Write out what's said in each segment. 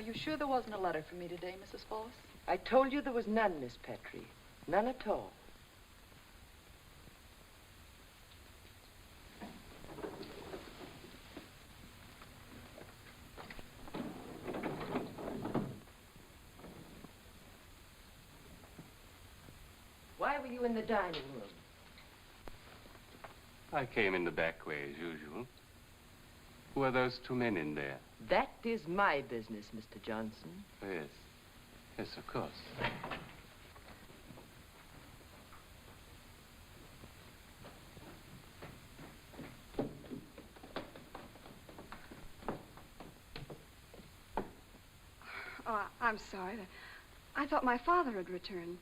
Are you sure there wasn't a letter for me today, Mrs. Foss? I told you there was none, Miss Petrie. None at all. Why were you in the dining room? I came in the back way, as usual. Who are those two men in there? That is my business, Mr. Johnson. Yes. Yes, of course. Oh, I'm sorry. I thought my father had returned.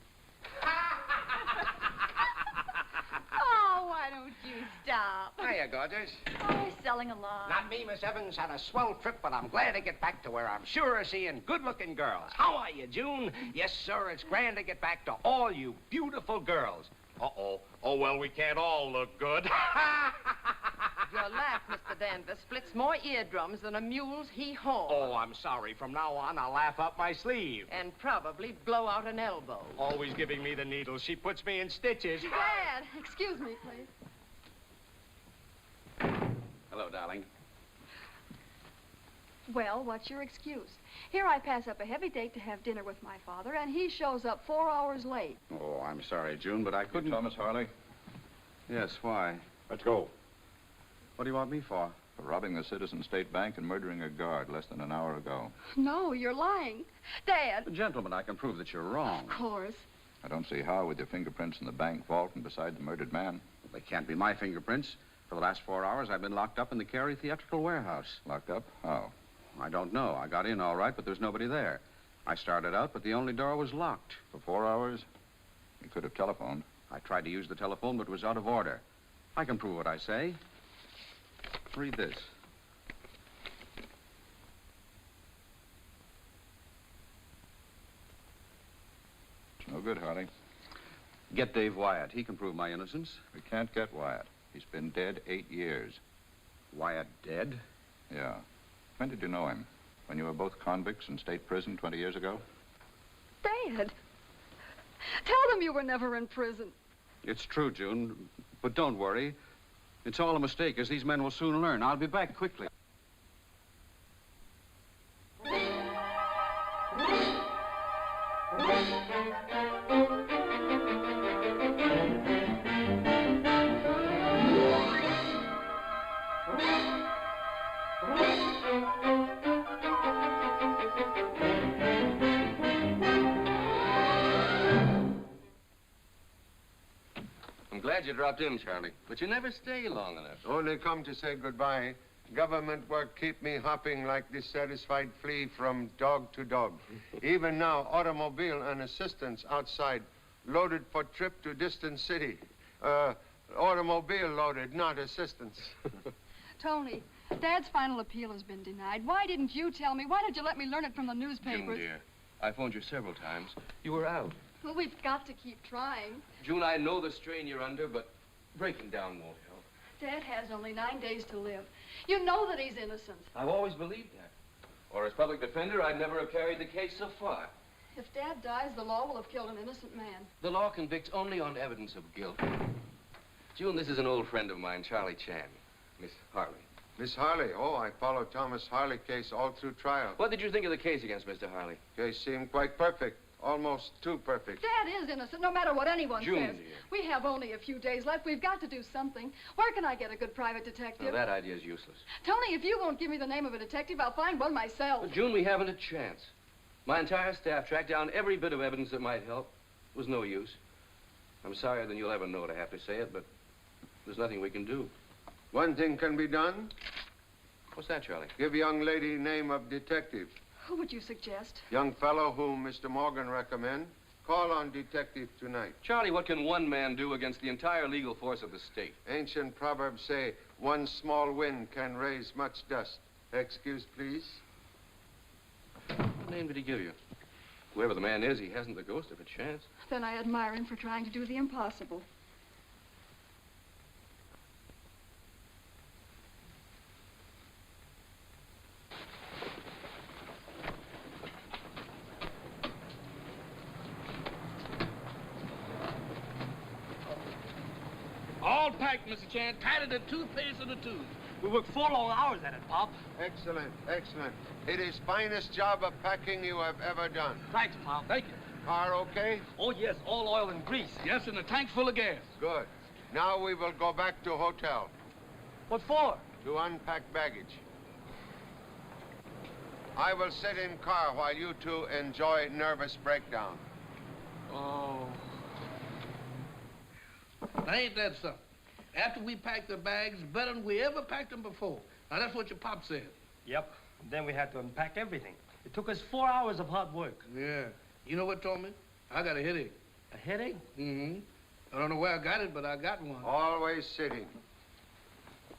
Oh, why don't you stop? Hiya, gorgeous. Oh, he's selling along. Not me, Miss Evans. Had a swell trip, but I'm glad to get back to where I'm sure of seeing good-looking girls. How are you, June? Yes, sir, it's grand to get back to all you beautiful girls. Uh-oh. Oh, well, we can't all look good. Your laugh, Mr. Danvers, splits more eardrums than a mule's hee-haw. Oh, I'm sorry. From now on, I'll laugh up my sleeve. And probably blow out an elbow. Always giving me the needle. She puts me in stitches. Dad, excuse me, please. Hello, darling. Well, what's your excuse? Here I pass up a heavy date to have dinner with my father, and he shows up 4 hours late. Oh, I'm sorry, June, but I couldn't... Thomas Harley? Yes, why? Let's go. What do you want me for? For robbing the Citizen State Bank and murdering a guard less than an hour ago. No, you're lying. Dad. Gentlemen, I can prove that you're wrong. Of course. I don't see how with your fingerprints in the bank vault and beside the murdered man. They can't be my fingerprints. For the last 4 hours, I've been locked up in the Cary Theatrical Warehouse. Locked up? How? I don't know. I got in all right, but there's nobody there. I started out, but the only door was locked. For 4 hours? You could have telephoned. I tried to use the telephone, but it was out of order. I can prove what I say. Read this. It's no good, Harley. Get Dave Wyatt. He can prove my innocence. We can't get Wyatt. He's been dead 8 years. Wyatt dead? Yeah. When did you know him? When you were both convicts in state prison 20 years ago? Dad. Tell them you were never in prison. It's true, June, but don't worry. It's all a mistake, as these men will soon learn. I'll be back quickly. I'm glad you dropped in, Charlie, but you never stay long enough. Only come to say goodbye. Government work keep me hopping like dissatisfied flea from dog to dog. Even now, automobile and assistance outside, loaded for trip to distant city. Automobile loaded, not assistance. Tony, Dad's final appeal has been denied. Why didn't you tell me? Why did you let me learn it from the newspapers? June, dear, I phoned you several times. You were out. Well, we've got to keep trying. June, I know the strain you're under, but breaking down won't help. Dad has only 9 days to live. You know that he's innocent. I've always believed that. Or as public defender, I'd never have carried the case so far. If Dad dies, the law will have killed an innocent man. The law convicts only on evidence of guilt. June, this is an old friend of mine, Charlie Chan, Miss Harley. Miss Harley, oh, I followed Thomas Harley case all through trial. What did you think of the case against Mr. Harley? Case seemed quite perfect. Almost too perfect. Dad is innocent, no matter what anyone June, says. dear. We have only a few days left. We've got to do something. Where can I get a good private detective? Well, that idea is useless. Tony, if you won't give me the name of a detective, I'll find one myself. But June, we haven't a chance. My entire staff tracked down every bit of evidence that might help. It was no use. I'm sorrier than you'll ever know to have to say it, but there's nothing we can do. One thing can be done. What's that, Charlie? Give young lady name of detective. Who would you suggest? Young fellow whom Mr. Morgan recommend. Call on detective tonight. Charlie, what can one man do against the entire legal force of the state? Ancient proverbs say, one small wind can raise much dust. Excuse, please. What name did he give you? Whoever the man is, he hasn't the ghost of a chance. Then I admire him for trying to do the impossible. All packed, Mr. Chan, tighter than toothpaste in the tube. We worked 4 long hours at it, Pop. Excellent, excellent. It is finest job of packing you have ever done. Thanks, Pop. Thank you. Car okay? Oh, yes, all oil and grease. Yes, and the tank's full of gas. Good. Now we will go back to hotel What for? to unpack baggage. I will sit in car while you two enjoy nervous breakdown. Oh. Now, ain't that something? After we packed the bags, better than we ever packed them before. Now, that's what your pop said. Yep. Then we had to unpack everything. It took us 4 hours of hard work. Yeah. You know what told me? I got a headache. A headache? Mm-hmm. I don't know where I got it, but I got one. Always sitting.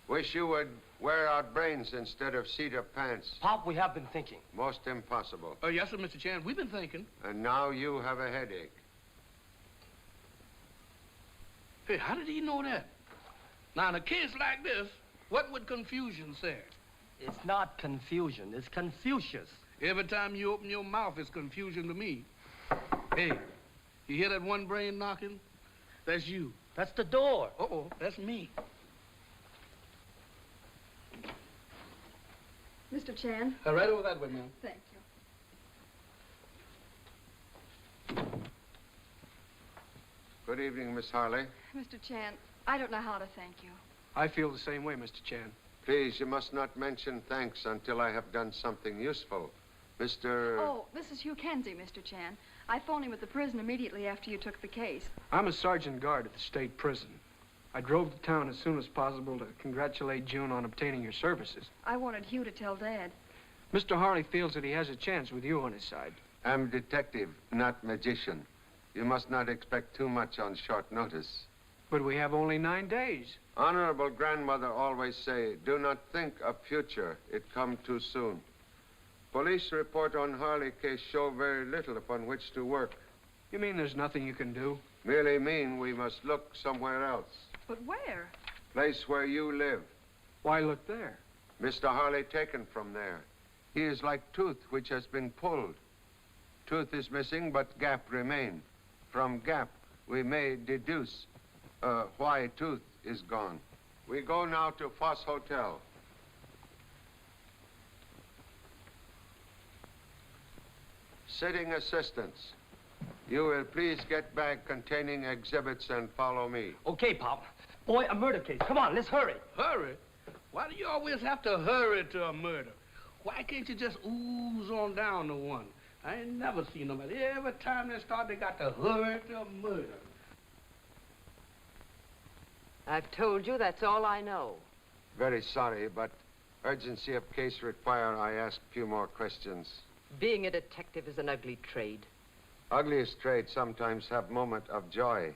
Wish you would wear out brains instead of cedar pants. Pop, we have been thinking. Most impossible. Oh, yes, sir, Mr. Chan. We've been thinking. And now you have a headache. Hey, how did he know that? Now, in a case like this, what would confusion say? It's not confusion. It's Confucius. Every time you open your mouth, it's confusion to me. Hey, you hear that one brain knocking? That's you. That's the door. Uh-oh, that's me. Mr. Chan. Right over that way, ma'am. Thank you. Good evening, Miss Harley. Mr. Chan, I don't know how to thank you. I feel the same way, Mr. Chan. Please, you must not mention thanks until I have done something useful. Mr. Oh, this is Hugh Kenzie, Mr. Chan. I phoned him at the prison immediately after you took the case. I'm a sergeant guard at the state prison. I drove to town as soon as possible to congratulate June on obtaining your services. I wanted Hugh to tell Dad. Mr. Harley feels that he has a chance with you on his side. I'm detective, not magician. You must not expect too much on short notice. But we have only 9 days. Honorable grandmother always say, do not think of future. It come too soon. Police report on Harley case show very little upon which to work. You mean there's nothing you can do? Merely mean we must look somewhere else. But where? Place where you live. Why look there? Mr. Harley taken from there. He is like tooth which has been pulled. Tooth is missing, but gap remain. From gap, we may deduce why tooth is gone. We go now to Foss Hotel. Sitting assistants, you will please get bag containing exhibits and follow me. Okay, Pop. Boy, a murder case. Come on, let's hurry. Hurry? Why do you always have to hurry to a murder? Why can't you just ooze on down to one? I ain't never seen nobody. Every time they start, they got to hurry to a murder. I've told you that's all I know. Very sorry, but urgency of case require I ask few more questions. Being a detective is an ugly trade. Ugliest trade sometimes have moment of joy.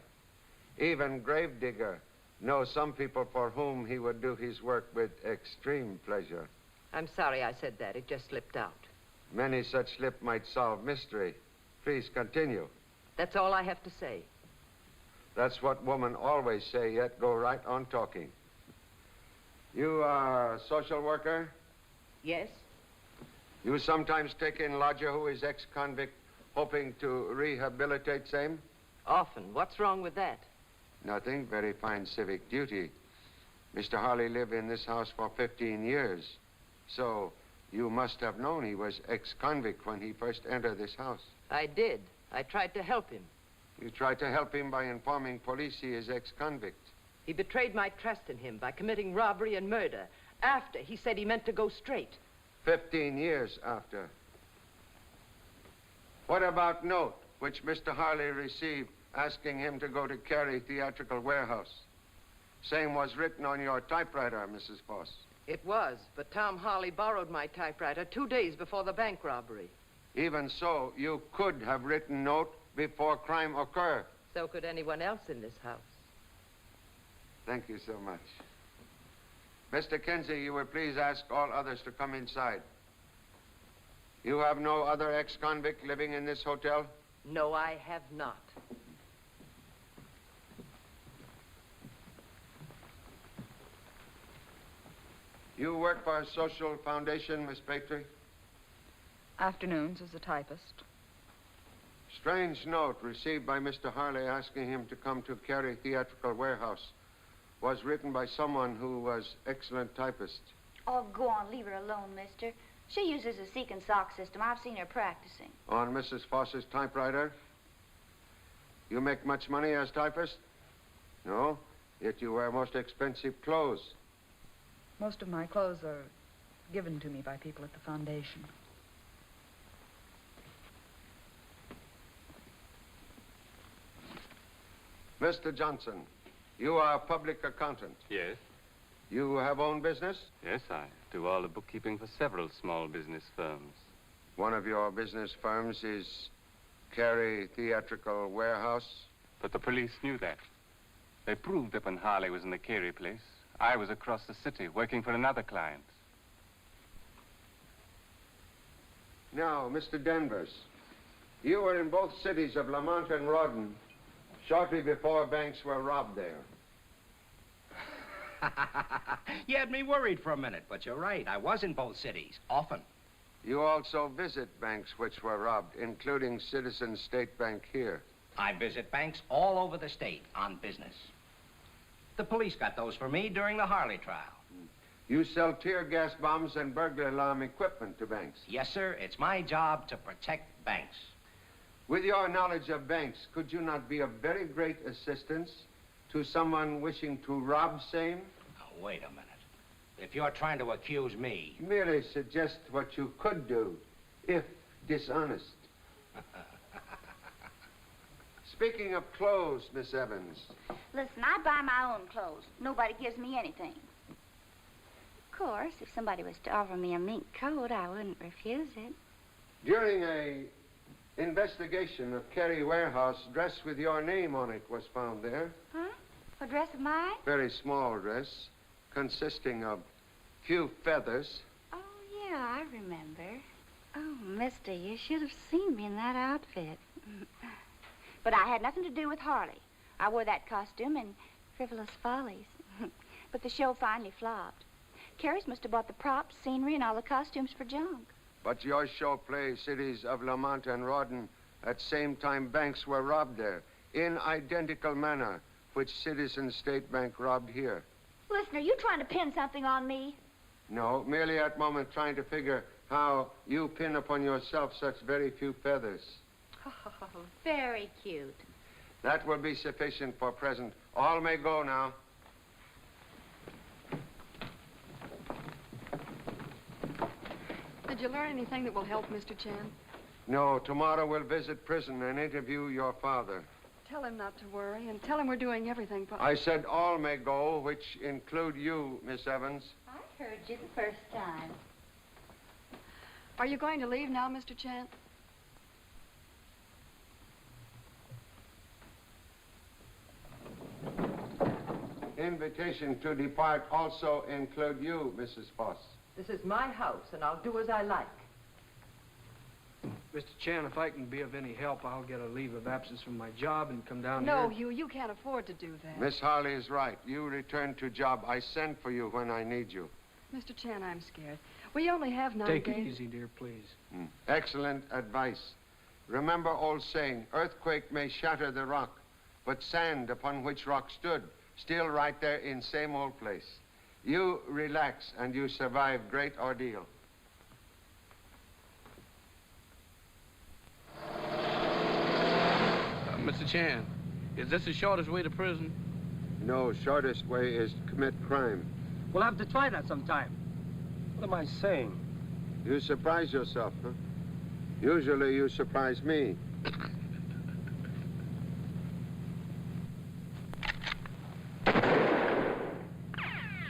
Even gravedigger knows some people for whom he would do his work with extreme pleasure. I'm sorry I said that. It just slipped out. Many such slip might solve mystery. Please continue. That's all I have to say. That's what women always say, yet go right on talking. You are a social worker? Yes? You sometimes take in lodger who is ex-convict, hoping to rehabilitate same? Often. What's wrong with that? Nothing. Very fine civic duty. Mr. Harley lived in this house for 15 years. So you must have known he was ex-convict when he first entered this house. I did. I tried to help him. You tried to help him by informing police he is ex-convict. He betrayed my trust in him by committing robbery and murder after he said he meant to go straight. 15 years after. What about note which Mr. Harley received asking him to go to Cary Theatrical Warehouse? Same was written on your typewriter, Mrs. Foss. It was, but Tom Harley borrowed my typewriter 2 days before the bank robbery. Even so, you could have written note before crime occurred. So could anyone else in this house. Thank you so much. Mr. Kenzie, you will please ask all others to come inside. You have no other ex-convict living in this hotel? No, I have not. You work for a social foundation, Miss Patry? Afternoons as a typist. Strange note received by Mr. Harley asking him to come to Cary Theatrical Warehouse. was written by someone who was excellent typist. Oh, go on, leave her alone, mister. She uses a seek and sock system. I've seen her practicing. On Mrs. Foss's typewriter? You make much money as typist? No, yet you wear most expensive clothes. Most of my clothes are given to me by people at the foundation. Mr. Johnson, you are a public accountant. Yes. You have own business? Yes, I do all the bookkeeping for several small business firms. One of your business firms is Carey Theatrical Warehouse? But the police knew that. They proved that when Harley was in the Carey place, I was across the city working for another client. Now, Mr. Danvers, you were in both cities of Lamont and Rawdon shortly before banks were robbed there. You had me worried for a minute, but you're right. I was in both cities, often. You also visit banks which were robbed, including Citizen State Bank here. I visit banks all over the state on business. The police got those for me during the Harley trial. You sell tear gas bombs and burglar alarm equipment to banks. Yes, sir. It's my job to protect banks. With your knowledge of banks, could you not be of very great assistance to someone wishing to rob same? Now, wait a minute. If you're trying to accuse me... Merely suggest what you could do, if dishonest. Speaking of clothes, Miss Evans. Listen, I buy my own clothes. Nobody gives me anything. Of course, if somebody was to offer me a mink coat, I wouldn't refuse it. During a investigation of Carey Warehouse, dress with your name on it was found there. Huh? A dress of mine? Very small dress, consisting of few feathers. Oh, yeah, I remember. Oh, mister, you should have seen me in that outfit. But I had nothing to do with Harley. I wore that costume in Frivolous Follies. But the show finally flopped. Carey's must have bought the props, scenery, and all the costumes for junk. But your show plays cities of Lamont and Rawdon at same time banks were robbed there, in identical manner, which Citizen State Bank robbed here. Listen, are you trying to pin something on me? No, merely at moment trying to figure how you pin upon yourself such very few feathers. Oh, very cute. That will be sufficient for present. All may go now. Did you learn anything that will help, Mr. Chan? No, tomorrow we'll visit prison and interview your father. Tell him not to worry, and tell him we're doing everything for... I said all may go, which include you, Miss Evans. I heard you the first time. Are you going to leave now, Mr. Chan? Invitation to depart also include you, Mrs. Foss. This is my house, and I'll do as I like. Mr. Chan, if I can be of any help, I'll get a leave of absence from my job and come down No, here. Hugh, you can't afford to do that. Miss Harley is right. You return to job. I send for you when I need you. Mr. Chan, I'm scared. We only have 9 Take days. it easy, dear, please. Excellent advice. Remember old saying, earthquake may shatter the rock, but sand upon which rock stood, still right there in same old place. You relax and you survive great ordeal. Mr. Chan, is this the shortest way to prison? No, shortest way is to commit crime. We'll have to try that sometime. What am I saying? You surprise yourself, huh? Usually you surprise me.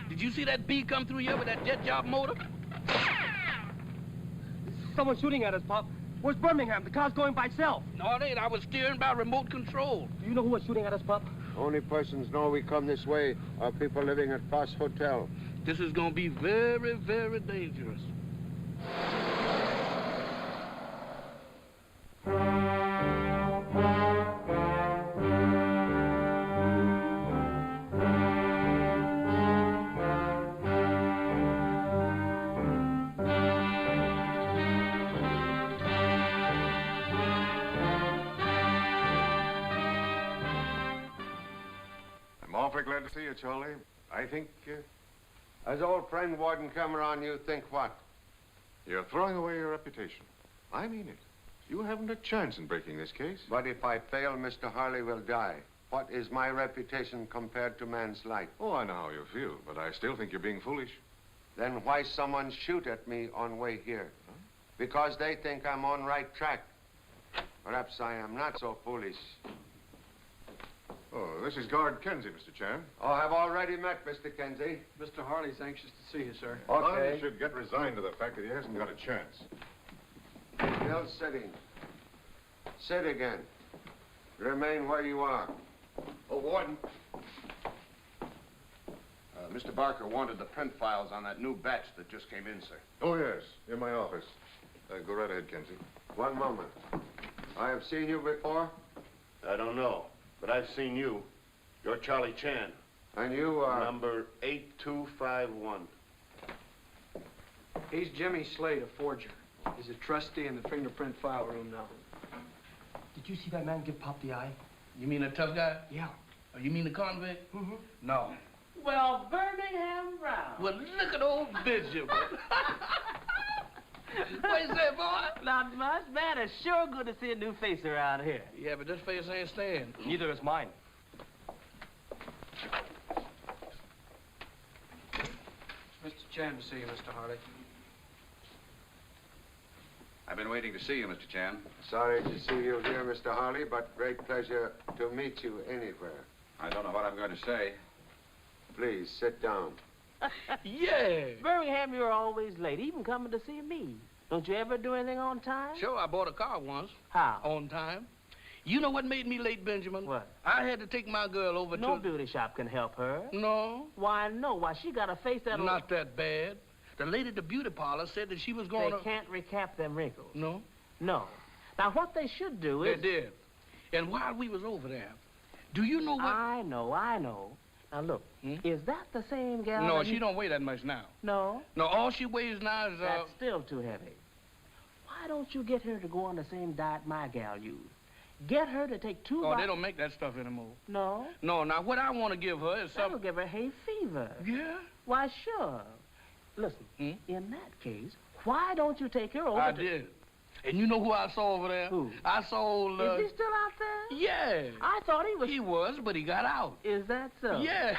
Did you see that bee come through here with that jet job motor? Someone's shooting at us, Pop. Where's Birmingham? The car's going by itself. No, it ain't. I was steering by remote control. Do you know who was shooting at us, Pop? Only persons know we come this way are people living at Foss Hotel. This is gonna be very, very dangerous. I'm awfully glad glad to see you, Charlie. I think, as old friend Warden Cameron, you think what? You're throwing away your reputation. I mean it. You haven't a chance in breaking this case. But if I fail, Mr. Harley will die. What is my reputation compared to man's life? Oh, I know how you feel, but I still think you're being foolish. Then why someone shoot at me on way here? Huh? Because they think I'm on right track. Perhaps I am not so foolish. Oh, this is Guard Kenzie, Mr. Chan. Oh, I've already met Mr. Kenzie. Mr. Harley's anxious to see you, sir. Okay. One should get resigned to the fact that he hasn't got a chance. Still sitting. Sit again. Remain where you are. Oh, Warden. Mr. Barker wanted the print files on that new batch that just came in, sir. Oh, yes, in my office. Go right ahead, Kenzie. One moment. I have seen you before? I don't know, but I've seen you. You're Charlie Chan. And you are? Number 8251. He's Jimmy Slade, a forger. He's a trustee in the fingerprint file room now. Did you see that man give Pop the eye? You mean the tough guy? Yeah. Oh, you mean the convict? Mm-hmm. No. Well, Birmingham Brown. Well, look at old Benjamin. What you say, boy? Not much, man. It's sure good to see a new face around here. Yeah, but this face ain't staying. Neither is mine. Mr. Chan to see you, Mr. Harley. I've been waiting to see you, Mr. Chan. Sorry to see you here, Mr. Harley, but great pleasure to meet you anywhere. I don't know what I'm going to say. Please, sit down. Yeah. Birmingham, you're always late, even coming to see me. Don't you ever do anything on time? Sure, I bought a car once. How? On time. You know what made me late, Benjamin? What? I had to take my girl over No to... beauty shop can help her. No. Why, no. Why, she got a face that'll... Not that bad. The lady at the beauty parlor said that she was going to... They can't recap them wrinkles. No? No. Now, what they should do is... They did. And while we was over there, do you know what... I know. Now, look, is that the same gal? No, she don't weigh that much now. No? No, all she weighs now is, That's still too heavy. Why don't you get her to go on the same diet my gal used? Get her to take 2... Oh, they don't make that stuff anymore. No? No, now, what I want to give her is That'll give her hay fever. Yeah? Why, sure. Listen, in that case, why don't you take her over I did. And you know who I saw over there? Who? I saw old... Is he still out there? Yeah. I thought he was... He was, but he got out. Is that so? Yeah.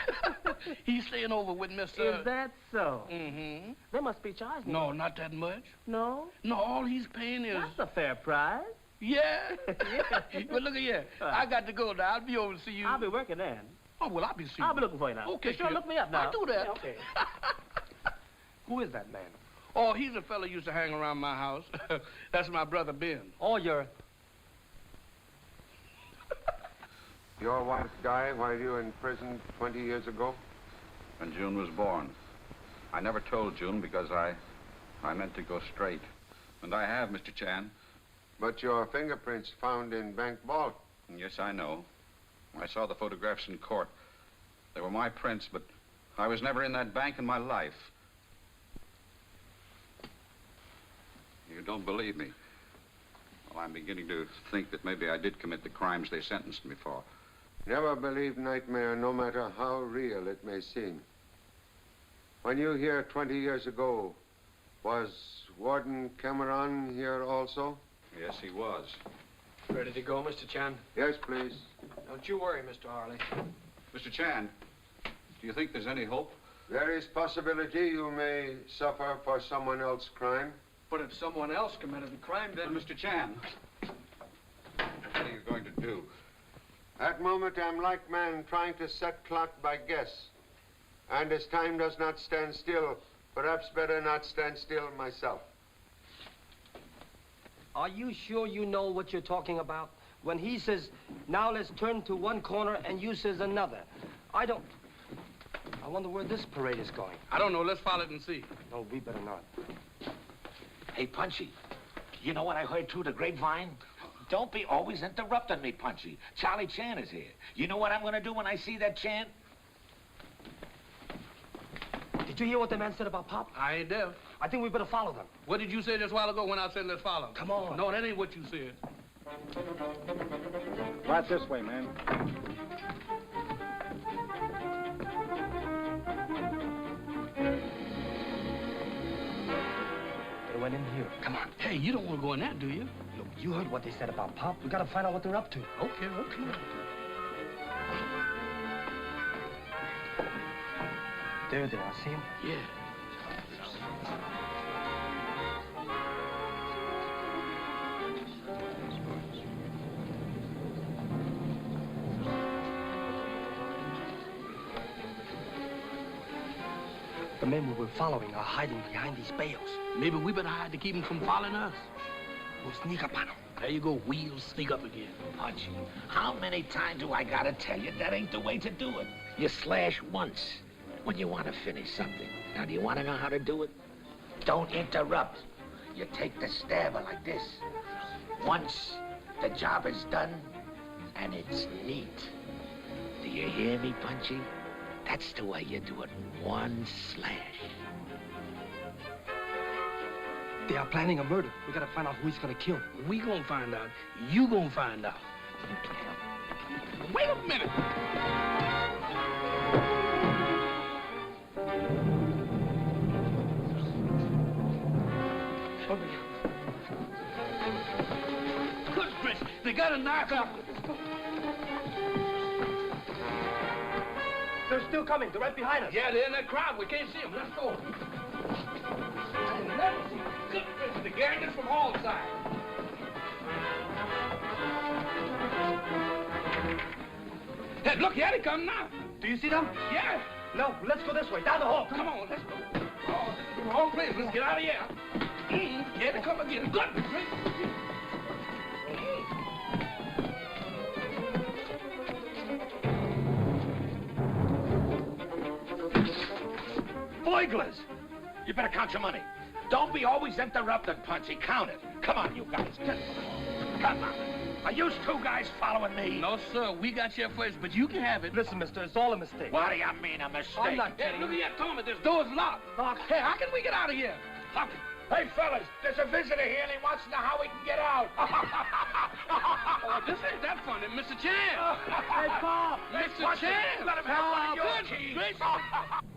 He's staying over with Mr... Is that so? Mm-hmm. They must be charging No, him. not that much. No? No, all he's paying is... That's a fair price. Yeah. But look at here. I got to go now. I'll be over to see you. I'll be working then. Oh, well, I'll be seeing you. I'll be looking for you now. Okay, Sure, look me up now. I'll do that. Yeah, okay. Who is that man? Oh, he's a fellow used to hang around my house. That's my brother, Ben. Oh, you're... Your wife died while you were in prison 20 years ago? When June was born. I never told June because I meant to go straight. And I have, Mr. Chan. But your fingerprints found in bank vault. Yes, I know. I saw the photographs in court. They were my prints, but I was never in that bank in my life. You don't believe me? Well, I'm beginning to think that maybe I did commit the crimes they sentenced me for. Never believe nightmare, no matter how real it may seem. When you here 20 years ago, was Warden Cameron here also? Yes, he was. Ready to go, Mr. Chan? Yes, please. Don't you worry, Mr. Harley. Mr. Chan, do you think there's any hope? There is possibility you may suffer for someone else's crime. But if someone else committed the crime, then... Mr. Chan, what are you going to do? At moment, I'm like man trying to set clock by guess. And as time does not stand still, perhaps better not stand still myself. Are you sure you know what you're talking about? When he says, now let's turn to one corner, and you says another. I wonder where this parade is going. I don't know. Let's follow it and see. No, we better not. Hey, Punchy, you know what I heard through the grapevine? Don't be always interrupting me, Punchy. Charlie Chan is here. You know what I'm going to do when I see that Chan? Did you hear what the man said about Pop? I ain't deaf. I think we better follow them. What did you say just a while ago when I said let's follow? Come on. No, that ain't what you said. Right this way, man. went in here. Come on. Hey, you don't want to go in there, do you? Look, you heard what they said about Pop. We gotta find out what they're up to. Okay. There they are. See him? Yeah. The men we were following are hiding behind these bales. Maybe we better hide to keep them from following us. We'll sneak up on them. There you go. We'll sneak up again. Punchy, how many times do I gotta tell you that ain't the way to do it? You slash once when you want to finish something. Now, do you want to know how to do it? Don't interrupt. You take the stabber like this. Once the job is done, and it's neat. Do you hear me, Punchy? That's the way you do it. One slash. They are planning a murder. We gotta find out who he's gonna kill. We gonna find out. You gonna find out. Wait a minute. Good Chris, they got a knock off. They're still coming. They're right behind us. Yeah, they're in that crowd. We can't see them. Let's go. I never seen Good Chris. The gang is from all sides. Hey, look, here they come now. Do you see them? Yeah. No, let's go this way, down the hall. Come on, let's go. Oh, this is the wrong place. Let's get out of here. Here they come again. Good Chris. Boiglers! You better count your money. Don't be always interrupting, Punchy. Count it. Come on, you guys. Come on. Are you two guys following me? No, sir. We got here first, but you can have it. Listen, mister, it's all a mistake. What do you mean, a mistake? I'm not Hey, kidding. look at that, Thomas. This door's locked. Hey, how can we get out of here? How can... Hey, fellas, there's a visitor here and he wants to know how we can get out. Oh, this ain't that funny. Mr. Chan. Hey, Bob. Mr. Chan. Let him have one of your Good keys. gracious.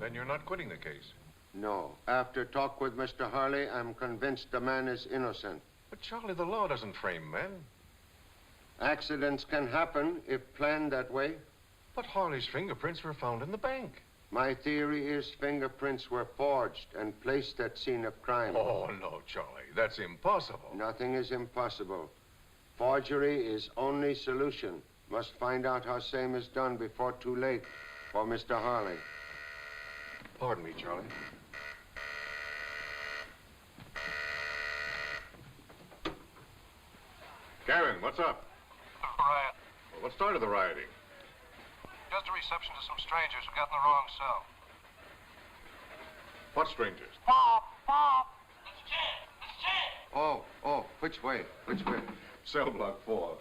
Then you're not quitting the case. No. After talk with Mr. Harley, I'm convinced the man is innocent. But, Charlie, the law doesn't frame men. Accidents can happen if planned that way. But Harley's fingerprints were found in the bank. My theory is fingerprints were forged and placed at scene of crime. Oh, no, Charlie. That's impossible. Nothing is impossible. Forgery is only solution. Must find out how same is done before too late for Mr. Harley. Pardon me, Charlie. Karen, what's up? Riot. Well, what started the rioting? Just a reception to some strangers who got in the wrong cell. What strangers? Bob! Oh, which way? Which way? Cell block 4.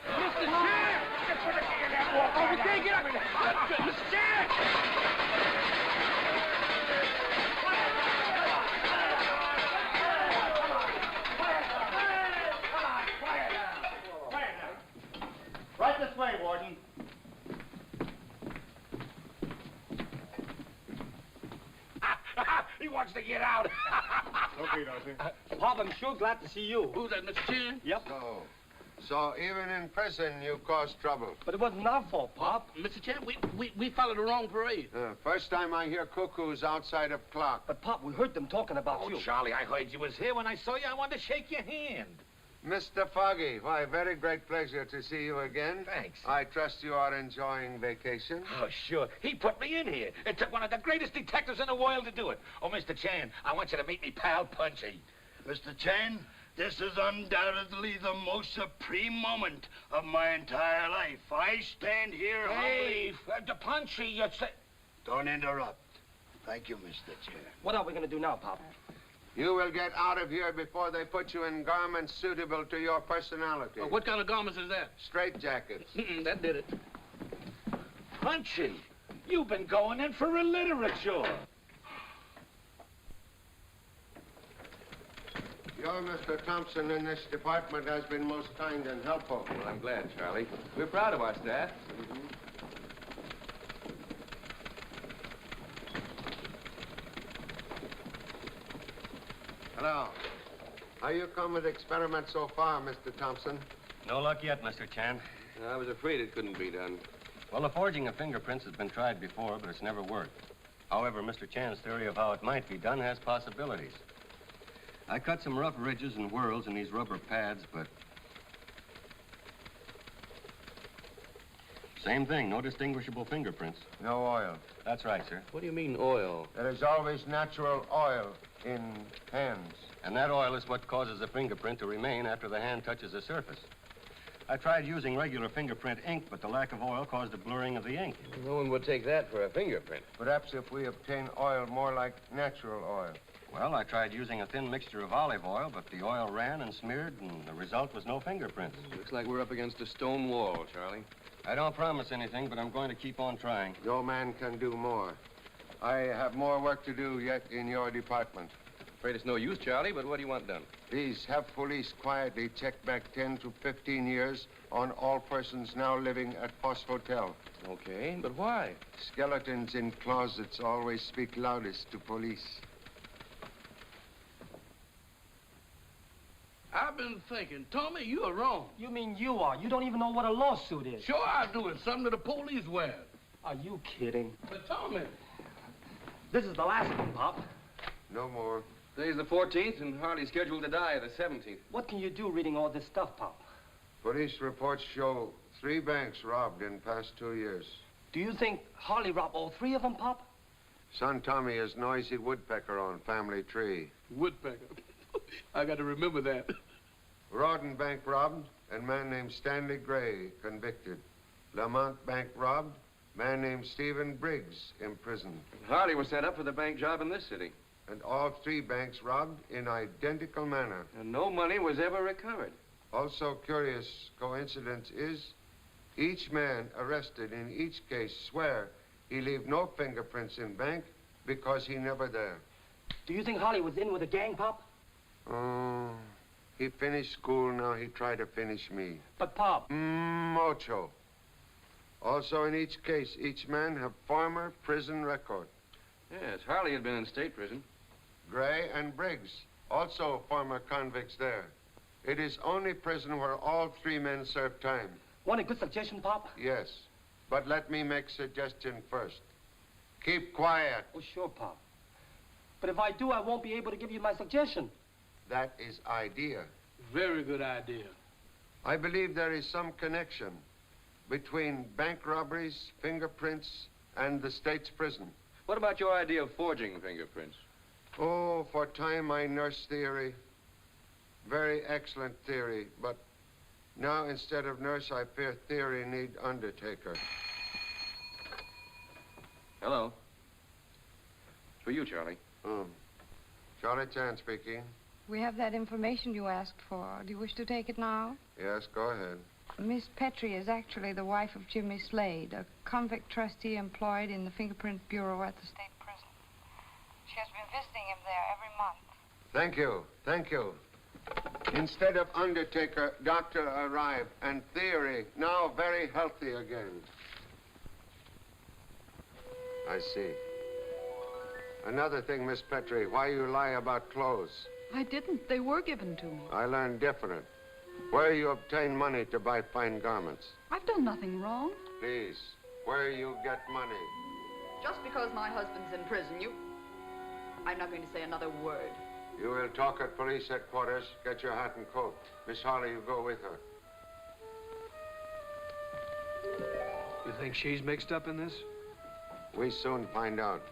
Mr. Chan! Oh, we can't get up. Mr. Chan! Right this way, Warden. He wants to get out. Okay, Darcy. Pop, I'm sure glad to see you. Who's that, Mr. Chan? Yep. So even in prison, you caused trouble. But it wasn't our fault, Pop. Mr. Chan, we followed the wrong parade. First time I hear cuckoos outside of clock. But, Pop, we heard them talking about you. Charlie, I heard you was here. When I saw you, I wanted to shake your hand. Mr. Foggy, why, very great pleasure to see you again. Thanks. I trust you are enjoying vacation. Oh, sure. He put me in here. It took one of the greatest detectives in the world to do it. Oh, Mr. Chan, I want you to meet me pal, Punchy. Mr. Chan, this is undoubtedly the most supreme moment of my entire life. I stand here Hey, the Punchy, you say... Don't interrupt. Thank you, Mr. Chan. What are we gonna do now, Pop? You will get out of here before they put you in garments suitable to your personality. What kind of garments is that? Straight jackets. That did it. Punchy, you've been going in for literature. Your Mr. Thompson in this department has been most kind and helpful. Well, I'm glad, Charlie. We're proud of our staff. Hello. How you come with experiment so far, Mr. Thompson? No luck yet, Mr. Chan. I was afraid it couldn't be done. Well, the forging of fingerprints has been tried before, but it's never worked. However, Mr. Chan's theory of how it might be done has possibilities. I cut some rough ridges and whorls in these rubber pads, but... Same thing, no distinguishable fingerprints. No oil. That's right, sir. What do you mean, oil? There is always natural oil in hands. And that oil is what causes the fingerprint to remain after the hand touches the surface. I tried using regular fingerprint ink, but the lack of oil caused a blurring of the ink. No one would take that for a fingerprint. Perhaps if we obtain oil more like natural oil. Well, I tried using a thin mixture of olive oil, but the oil ran and smeared, and the result was no fingerprints. Looks like we're up against a stone wall, Charlie. I don't promise anything, but I'm going to keep on trying. No man can do more. I have more work to do yet in your department. Afraid it's no use, Charlie, but what do you want done? Please have police quietly check back 10 to 15 years on all persons now living at Foss Hotel. Okay, but why? Skeletons in closets always speak loudest to police. I've been thinking, Tommy, you are wrong. You mean you are? You don't even know what a lawsuit is. Sure I do. It's something that the police wear. Are you kidding? But Tommy... This is the last one, Pop. No more. Today's the 14th, and Harley's scheduled to die the 17th. What can you do reading all this stuff, Pop? Police reports show 3 banks robbed in past 2 years. Do you think Harley robbed all 3 of them, Pop? Son Tommy is noisy woodpecker on family tree. Woodpecker. I got to remember that. Rawdon Bank robbed, and man named Stanley Gray convicted. Lamont Bank robbed, man named Stephen Briggs imprisoned. Harley was set up for the bank job in this city. And all 3 banks robbed in identical manner. And no money was ever recovered. Also curious coincidence is each man arrested in each case swear he leave no fingerprints in bank because he never there. Do you think Harley was in with a gang, Pop? Oh, he finished school, now he tried to finish me. But, Pop... Mucho. Also in each case, each man have former prison record. Yes, Harley had been in state prison. Gray and Briggs, also former convicts there. It is only prison where all 3 men serve time. Want a good suggestion, Pop? Yes, but let me make suggestion first. Keep quiet. Oh, sure, Pop. But if I do, I won't be able to give you my suggestion. That is idea. Very good idea. I believe there is some connection between bank robberies, fingerprints, and the state's prison. What about your idea of forging fingerprints? Oh, for time I nursed theory. Very excellent theory, but now instead of nurse, I fear theory need undertaker. Hello. It's for you, Charlie. Charlie Chan speaking. We have that information you asked for. Do you wish to take it now? Yes, go ahead. Miss Petrie is actually the wife of Jimmy Slade, a convict trustee employed in the Fingerprint Bureau at the state prison. She has been visiting him there every month. Thank you, thank you. Instead of undertaker, doctor arrived, and theory now very healthy again. I see. Another thing, Miss Petrie, why you lie about clothes? I didn't. They were given to me. I learned different. Where you obtain money to buy fine garments? I've done nothing wrong. Please, where you get money? Just because my husband's in prison, I'm not going to say another word. You will talk at police headquarters. Get your hat and coat. Miss Harley, you go with her. You think she's mixed up in this? We soon find out.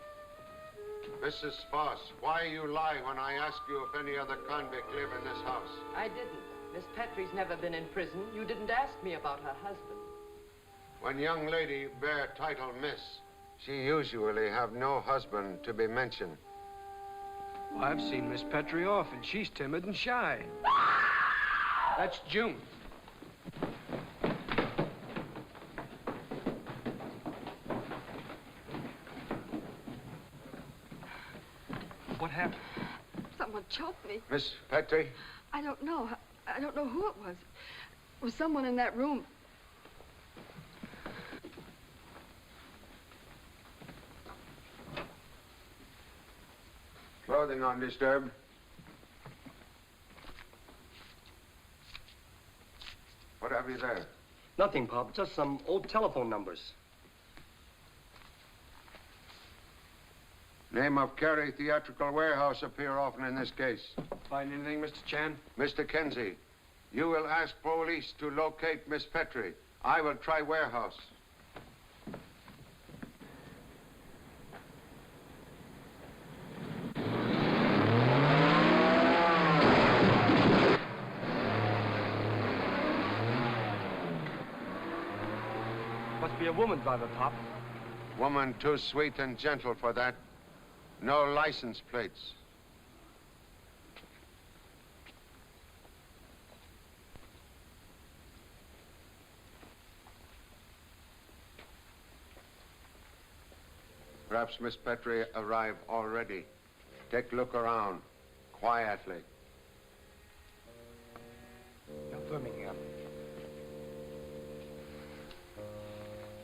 Mrs. Foss, why you lie when I ask you if any other convict live in this house? I didn't. Miss Petrie's never been in prison. You didn't ask me about her husband. When young lady bear title Miss, she usually have no husband to be mentioned. Well, I've seen Miss Petrie often. She's timid and shy. That's June. What happened? Someone choked me. Miss Petrie? I don't know. I don't know who it was. It was someone in that room. Clothing undisturbed. is there? Nothing, Pop. Just some old telephone numbers. Name of Carey Theatrical Warehouse appear often in this case. Find anything, Mr. Chan? Mr. Kenzie, you will ask police to locate Miss Petrie. I will try warehouse. Must be a woman driver, Pop. Woman too sweet and gentle for that. No license plates. Perhaps Miss Petrie arrived already. Take a look around, quietly. Now, Birmingham.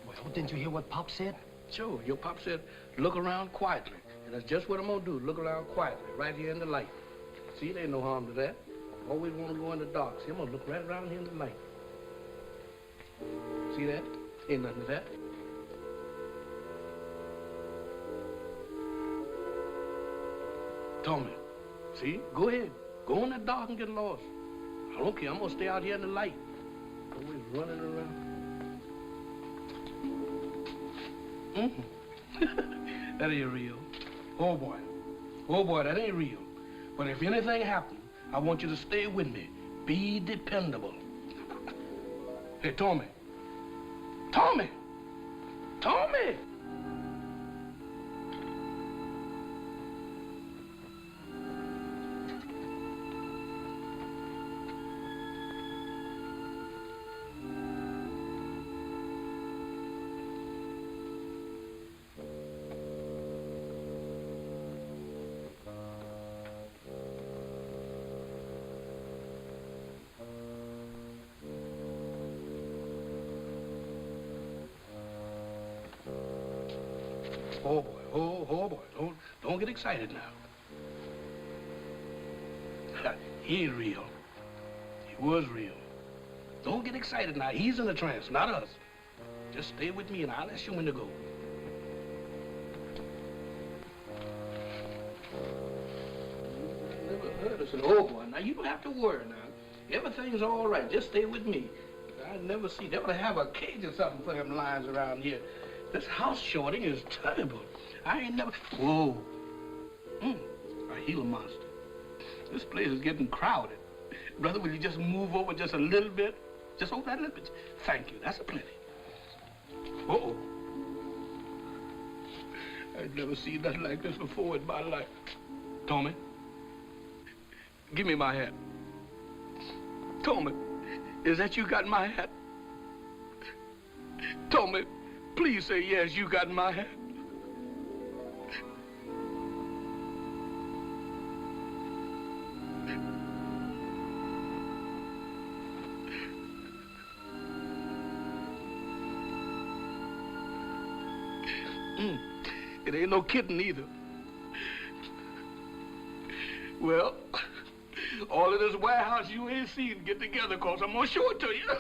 Well, didn't you hear what Pop said? Sure, your pop said, look around quietly. And that's just what I'm gonna do, look around quietly, right here in the light. See, there ain't no harm to that. Always wanna go in the dark. See, I'm gonna look right around here in the light. See that? Ain't nothing to that. Tommy, see? Go ahead. Go in the dark and get lost. I don't care. I'm gonna stay out here in the light. Always running around. That ain't real. Oh, boy. Oh, boy, that ain't real. But if anything happens, I want you to stay with me. Be dependable. Hey, Tommy. Tommy! Tommy! Oh, boy. Oh, boy. Don't get excited now. He ain't real. He was real. Don't get excited now. He's in a trance, not us. Just stay with me and I'll let you when to go. Never heard us. Oh, boy. Now, you don't have to worry now. Everything's all right. Just stay with me. I never see. They ought to have a cage or something for them lions around here. This house shorting is terrible. I ain't never... Whoa. A Gila monster. This place is getting crowded. Brother, will you just move over just a little bit? Just over that little bit. Thank you. That's a plenty. Uh-oh. I've never seen nothing like this before in my life. Tommy, give me my hat. Tommy, is that you got my hat? Tommy, please say yes, you got my hat. It ain't no kidding either. Well, all of this warehouse you ain't seen, get together, cause I'm gonna show it to you.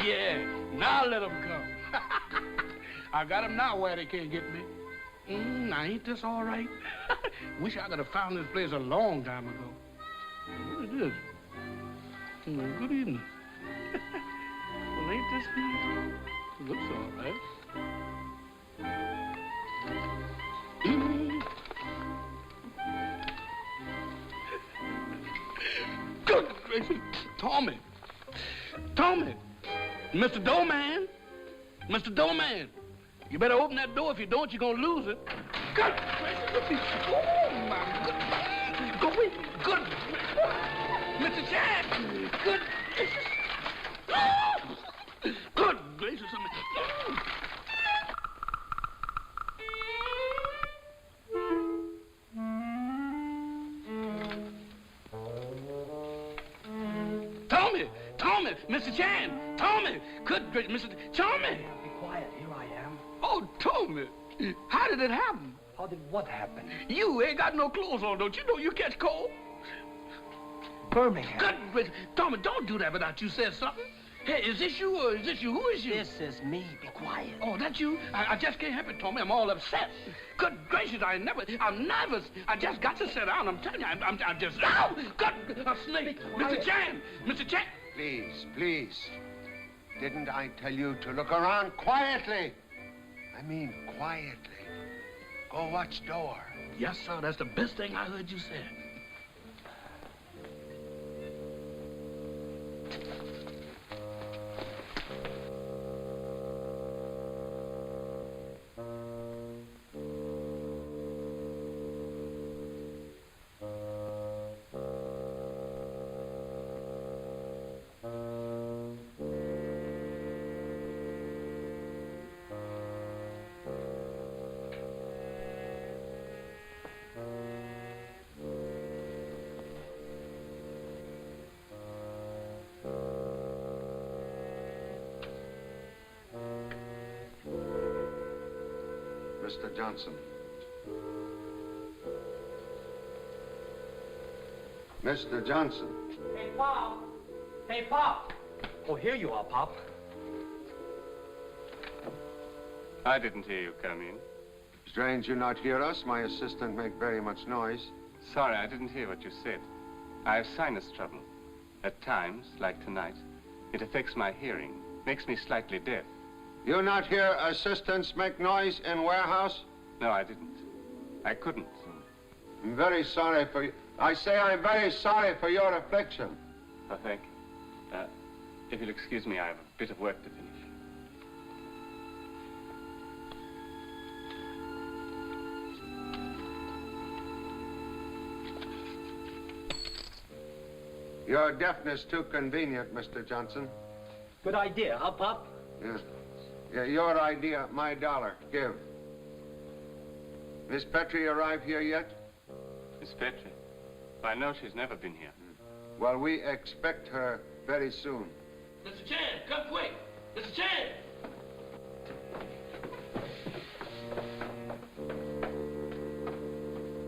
Yeah, now let them come. I got them now where they can't get me. Now ain't this all right? Wish I could have found this place a long time ago. What is this? Good evening. Well, ain't this nice? Looks all right. Good gracious. Tommy. Tommy. Mr. Doorman. Mr. Doorman. You better open that door. If you don't, you're going to lose it. Good gracious. Oh, my goodness. Go in. Good. Mr. Chad. Good gracious. Good gracious of me. Tommy! Tommy! Mr. Chan! Tommy! Good gracious, Mr. Tommy! Be quiet. Here I am. Oh, Tommy! How did it happen? How did what happen? You ain't got no clothes on, don't you know you catch cold? Birmingham. Good grief. Tommy, don't do that without you said something. Hey, is this you or is this you? Who is you? This is me. Be quiet. Oh, that's you? I just can't help it, Tommy. I'm all upset. Good gracious, I'm nervous. I just got to sit down. I'm telling you, I'm just... Ow! Good, a snake. Mr. Chan! Mr. Chan! Please, please. Didn't I tell you to look around quietly? I mean, quietly. Go watch door. Yes, sir. That's the best thing I heard you say. Mr. Johnson. Mr. Johnson. Hey, Pop. Hey, Pop. Oh, here you are, Pop. I didn't hear you come in. Strange you not hear us. My assistant make very much noise. Sorry, I didn't hear what you said. I have sinus trouble. At times, like tonight, it affects my hearing, makes me slightly deaf. You not hear assistants make noise in warehouse? No, I didn't. I couldn't. I'm very sorry for you. I say I'm very sorry for your affliction. Oh, thank you. If you'll excuse me, I have a bit of work to finish. Your deafness too convenient, Mr. Johnson. Good idea, huh, Pop? Yes. Yeah, your idea, my dollar. Give. Miss Petrie arrived here yet? Miss Petrie? I know she's never been here. Well, we expect her very soon. Mr. Chan, come quick. Mr. Chan!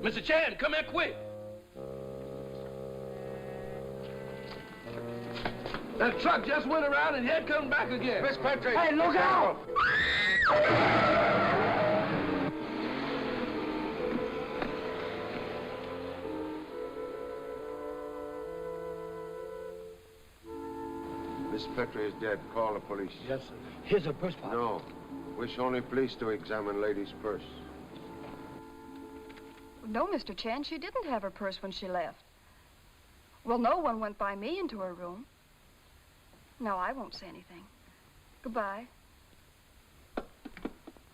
Mr. Chan, come here quick. That truck just went around and here it comes back again. Miss Petrie! Hey, look out! Miss Petrie is dead. Call the police. Yes, sir. Here's her purse, Pop. No. Wish only police to examine lady's purse. No, Mr. Chan, she didn't have her purse when she left. Well, no one went by me into her room. No, I won't say anything. Goodbye.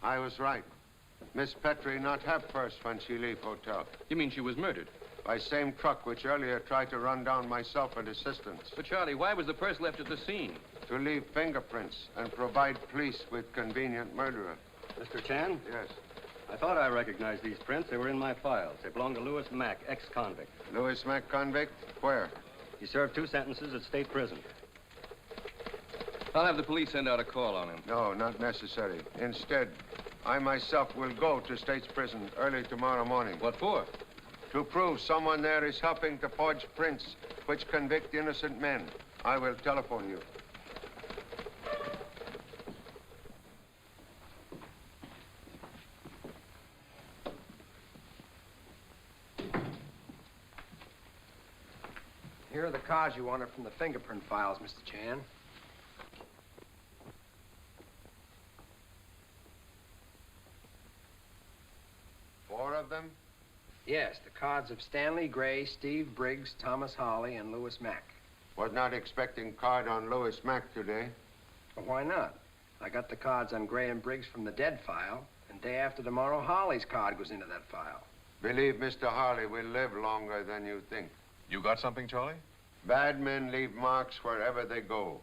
I was right. Miss Petrie not have purse when she leave hotel. You mean she was murdered? By same truck which earlier tried to run down myself and assistants. But, Charlie, why was the purse left at the scene? To leave fingerprints and provide police with convenient murderer. Mr. Chan? Yes. I thought I recognized these prints. They were in my files. They belong to Lewis Mack, ex-convict. Lewis Mack, convict? Where? He served 2 sentences at state prison. I'll have the police send out a call on him. No, not necessary. Instead, I myself will go to state's prison early tomorrow morning. What for? To prove someone there is helping to forge prints which convict innocent men. I will telephone you. Here are the cards you wanted from the fingerprint files, Mr. Chan. Four of them? Yes, the cards of Stanley Gray, Steve Briggs, Thomas Harley, and Lewis Mack. Was not expecting card on Lewis Mack today. Well, why not? I got the cards on Gray and Briggs from the dead file, and day after tomorrow, Harley's card goes into that file. Believe Mr. Harley will live longer than you think. You got something, Charlie? Bad men leave marks wherever they go.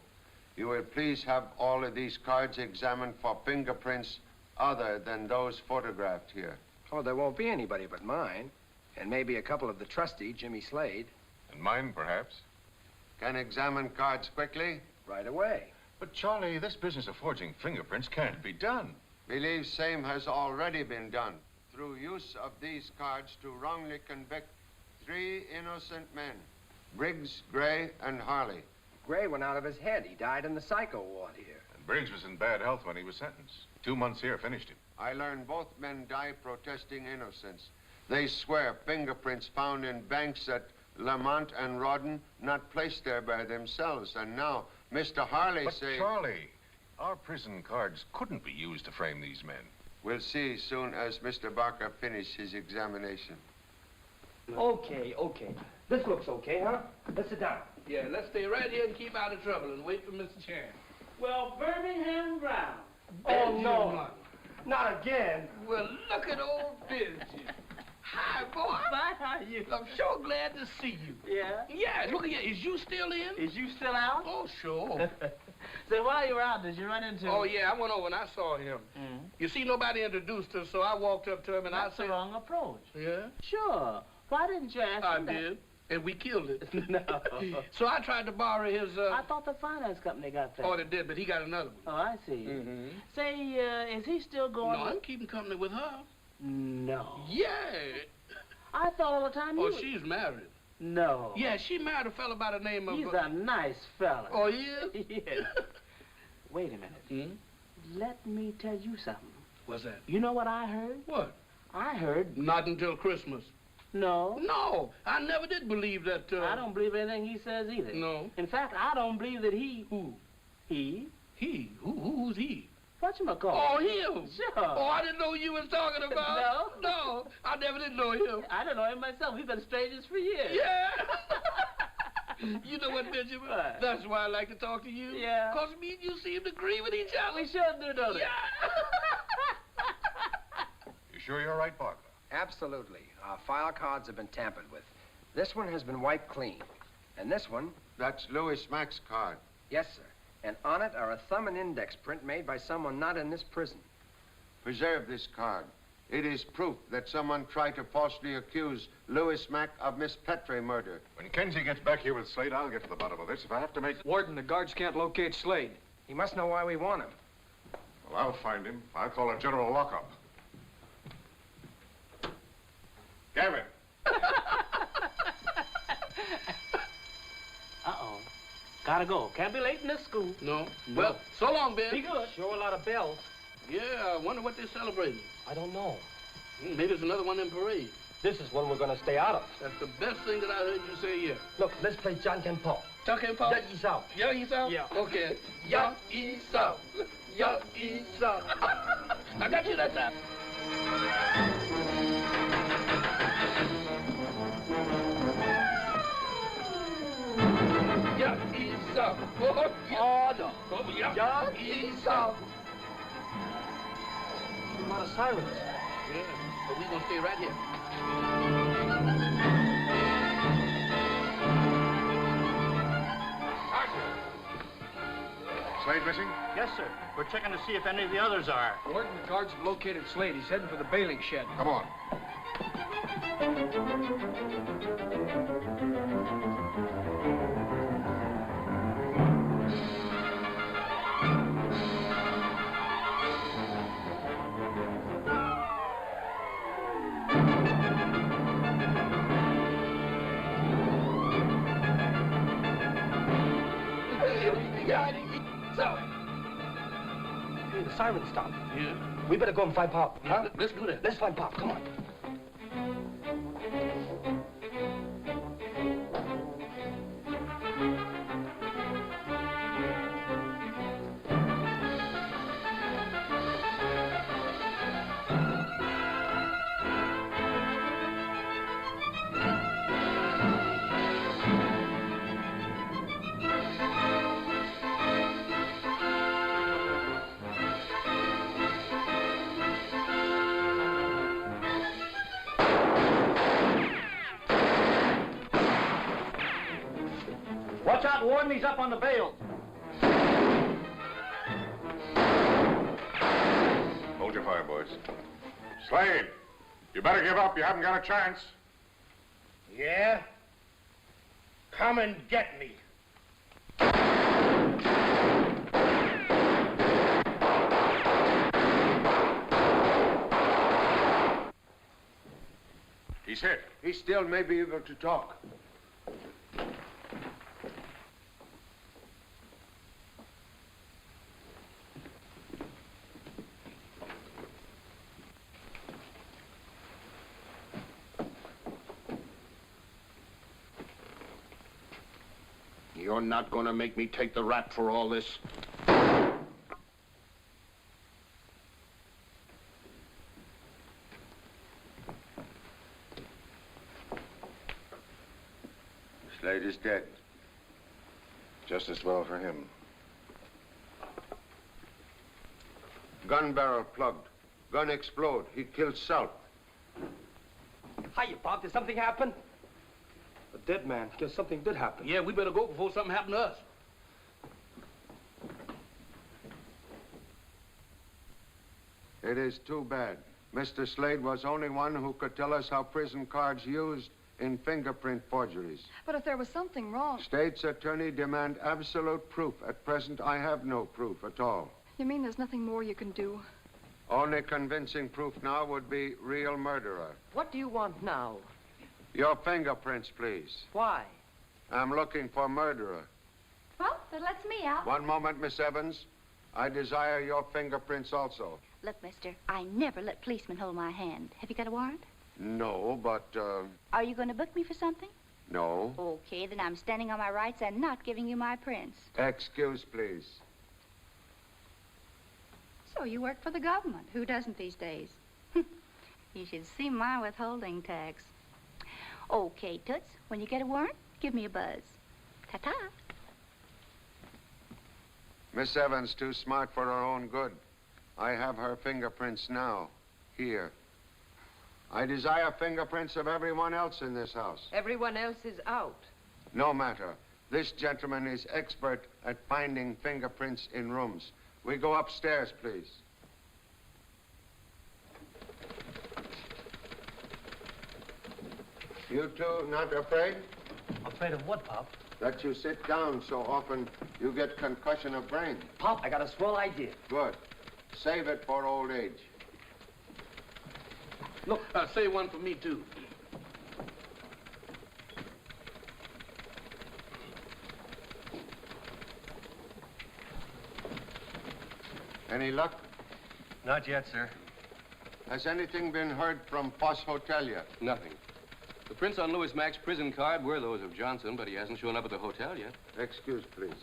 You will please have all of these cards examined for fingerprints other than those photographed here. Oh, there won't be anybody but mine. And maybe a couple of the trustee, Jimmy Slade. And mine, perhaps. Can examine cards quickly? Right away. But, Charlie, this business of forging fingerprints can't be done. Believe same has already been done through use of these cards to wrongly convict 3 innocent men. Briggs, Gray, and Harley. Gray went out of his head. He died in the psycho ward here. And Briggs was in bad health when he was sentenced. 2 months here finished him. I learned both men died protesting innocence. They swear fingerprints found in banks at Lamont and Rawdon, not placed there by themselves. And now, Mr. Harley say... But Charlie, our prison cards couldn't be used to frame these men. We'll see soon as Mr. Barker finishes his examination. Okay. This looks okay, huh? Let's sit down. Yeah, let's stay right here and keep out of trouble and wait for Mr. Chan. Well, Birmingham Brown. Oh, no. Not again. Well, look at old Benji. Hi, boy. Fine, how are you? I'm sure glad to see you. Yeah? Yeah, look at you. Is you still in? Is you still out? Oh, sure. So while you were out, did you run into... Oh, yeah, I went over and I saw him. You see, nobody introduced us, so I walked up to him and That's I said... the wrong approach. Yeah? Sure. Why didn't you ask I him that? did, and we killed it. No. So I tried to borrow his... I thought the finance company got that. Oh, they did, but he got another one. Oh, I see. Say, is he still going... No, I'm keeping company with her. No. Yeah. I thought all the time you... Oh, she's married. No. Yeah, she married a fella by the name of... He's a nice fella. Oh, yeah? Yeah. Wait a minute. Let me tell you something. What's that? You know what I heard? What? I heard... Not until Christmas. No. No, I never did believe that, I don't believe anything he says either. No. In fact, I don't believe that he... Who? He? He? Who's he? Whatchamacallit? Oh, him. Sure. Oh, I didn't know who you was talking about. No? No, I never did know him. I don't know him myself. We've been strangers for years. Yeah. You know what, Benjamin? What? That's why I like to talk to you. Yeah. Because me and you seem to agree with each other. We sure do, don't we? Yeah. You sure you're right, Barker? Absolutely. Our file cards have been tampered with. This one has been wiped clean. And this one... That's Louis Mack's card. Yes, sir. And on it are a thumb and index print made by someone not in this prison. Preserve this card. It is proof that someone tried to falsely accuse Louis Mack of Miss Petrie murder. When Kenzie gets back here with Slade, I'll get to the bottom of this. If I have to make... Warden, the guards can't locate Slade. He must know why we want him. Well, I'll find him. I'll call a general lockup. Gavin! Uh-oh. Gotta go. Can't be late in this school. No. Well, so long, Ben. Be good. Sure a lot of bells. Yeah, I wonder what they're celebrating. I don't know. Maybe it's another one in parade. This is one we're gonna stay out of. That's the best thing that I heard you say here. Look, let's play John Ken Paul. Chuck and Paul? Yeah, he's out. Yeah, he's out? Yeah. Okay. Yeah, he's out. Yeah, he's out. I got you that time. Yeah, he's out. Oh, yeah. Order. Oh, yeah. Yeah, He's out. A lot of sirens. Yeah, but we're gonna stay right here. Slade missing? Yes, sir. We're checking to see if any of the others are. Warden, the guards have located Slade. He's heading for the baling shed. Come on. Hey, the siren stopped. Yeah. We better go and find Pop, huh? Let's do that. Let's find Pop. Come on. Watch out, Warden. He's up on the bales. Hold your fire, boys. Slade, you better give up. You haven't got a chance. Yeah? Come and get me. He's hit. He still may be able to talk. You're not gonna make me take the rap for all this. Slade is dead. Just as well for him. Gun barrel plugged. Gun explode. He killed Salt. Hiya, Pop. Did something happen? A dead man. Guess something did happen. Yeah, we better go before something happened to us. It is too bad. Mr. Slade was only one who could tell us how prison cards used in fingerprint forgeries. But if there was something wrong... State's attorney demand absolute proof. At present, I have no proof at all. You mean there's nothing more you can do? Only convincing proof now would be real murderer. What do you want now? Your fingerprints, please. Why? I'm looking for murderer. Well, that lets me out. One moment, Miss Evans. I desire your fingerprints also. Look, mister, I never let policemen hold my hand. Have you got a warrant? No, but, Are you going to book me for something? no. Okay, then I'm standing on my rights and not giving you my prints. Excuse, please. So you work for the government. Who doesn't these days? You should see my withholding tax. Okay, Toots, when you get a warrant, give me a buzz. Ta-ta. Miss Evans too smart for her own good. I have her fingerprints now, here. I desire fingerprints of everyone else in this house. Everyone else is out. No matter. This gentleman is expert at finding fingerprints in rooms. We go upstairs, please. You two not afraid? Afraid of what, Pop? That you sit down so often you get concussion of brain. Pop, I got a swell idea. Good. Save it for old age. Look, say one for me, too. Any luck? Not yet, sir. Has anything been heard from Foss Hotel yet? Nothing. The prints on Louis Mack's prison card were those of Johnson, but he hasn't shown up at the hotel yet. Excuse, please.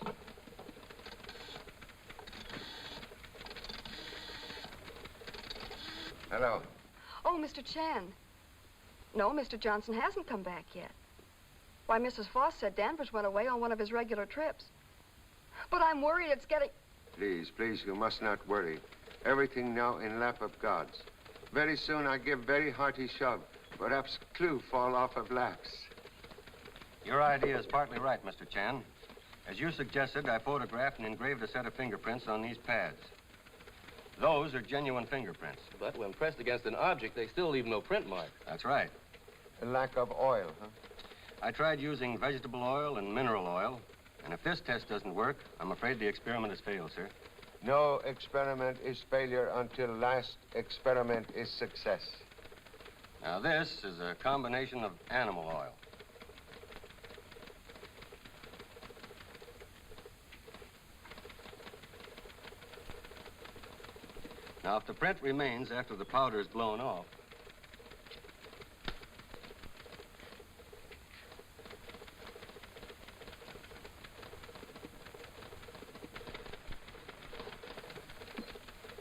Hello. Oh, Mr. Chan. No, Mr. Johnson hasn't come back yet. Why, Mrs. Foss said Danvers went away on one of his regular trips. But I'm worried it's getting... Please, please, you must not worry. Everything now in lap of God's. Very soon I give very hearty shove. Perhaps clue fall off of laps. Your idea is partly right, Mr. Chan. As you suggested, I photographed and engraved a set of fingerprints on these pads. Those are genuine fingerprints. But when pressed against an object, they still leave no print mark. That's right. A lack of oil, huh? I tried using vegetable oil and mineral oil, and if this test doesn't work, I'm afraid the experiment has failed, sir. No experiment is failure until last experiment is success. Now, this is a combination of animal oil. Now, if the print remains after the powder is blown off,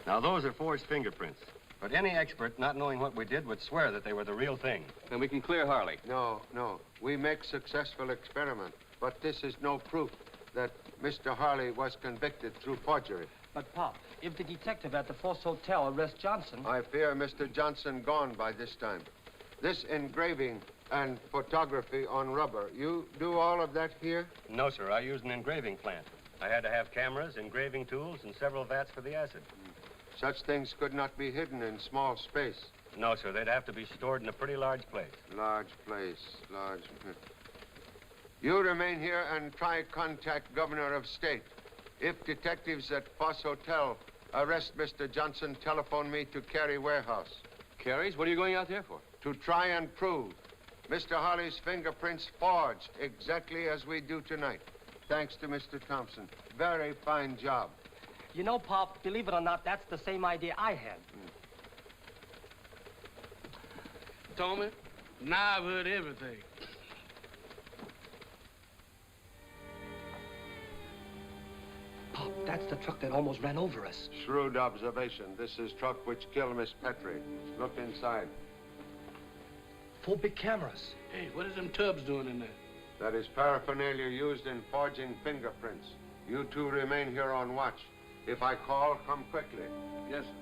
now those are forged fingerprints. But any expert, not knowing what we did, would swear that they were the real thing. Then we can clear Harley. No, no. We make successful experiment. But this is no proof that Mr. Harley was convicted through forgery. But, Pop, if the detective at the Foss Hotel arrests Johnson... I fear Mr. Johnson gone by this time. This engraving and photography on rubber, you do all of that here? No, sir. I used an engraving plant. I had to have cameras, engraving tools, and several vats for the acid. Such things could not be hidden in small space. No, sir. They'd have to be stored in a pretty large place. Large place, large... You remain here and try contact Governor of State. If detectives at Foss Hotel arrest Mr. Johnson, telephone me to Cary Warehouse. Cary's? What are you going out there for? To try and prove Mr. Harley's fingerprints forged exactly as we do tonight. Thanks to Mr. Thompson. Very fine job. You know, Pop, believe it or not, that's the same idea I had. Tommy, now I've heard everything. That's the truck that almost ran over us. Shrewd observation. This is truck which killed Miss Petrie. Look inside. 4 big cameras. Hey, what is them tubs doing in there? That is paraphernalia used in forging fingerprints. You two remain here on watch. If I call, come quickly. Yes, sir.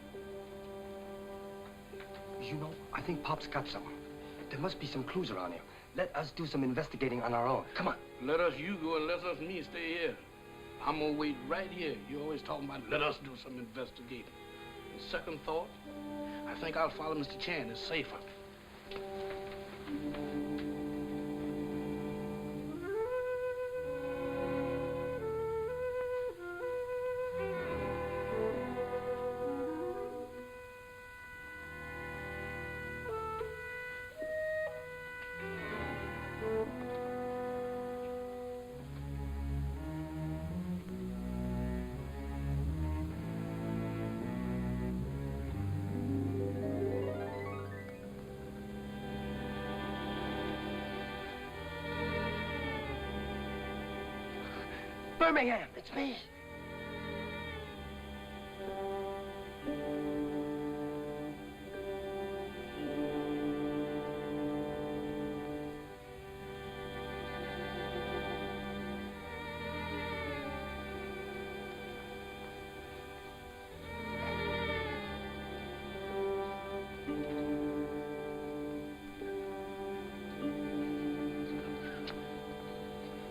You know, I think Pop's got something. There must be some clues around here. Let us do some investigating on our own. Come on. Let us you go and let us me stay here. I'm gonna wait right here. You always talking about let us do some investigating. And second thought, I think I'll follow Mr. Chan. It's safer. Birmingham, it's me.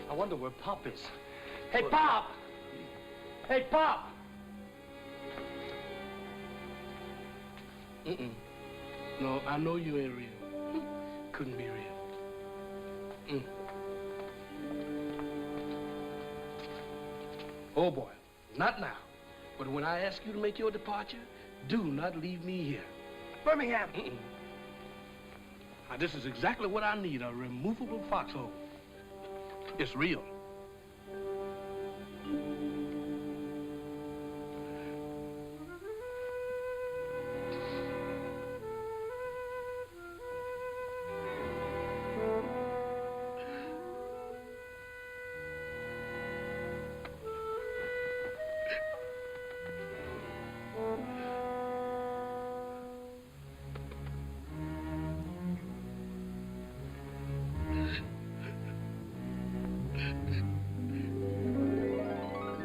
I wonder where Pop is. Hey, Pop! Hey, Pop! No, I know you ain't real. Couldn't be real. Oh, boy. Not now. But when I ask you to make your departure, do not leave me here. Birmingham! Now, this is exactly what I need, a removable foxhole. It's real.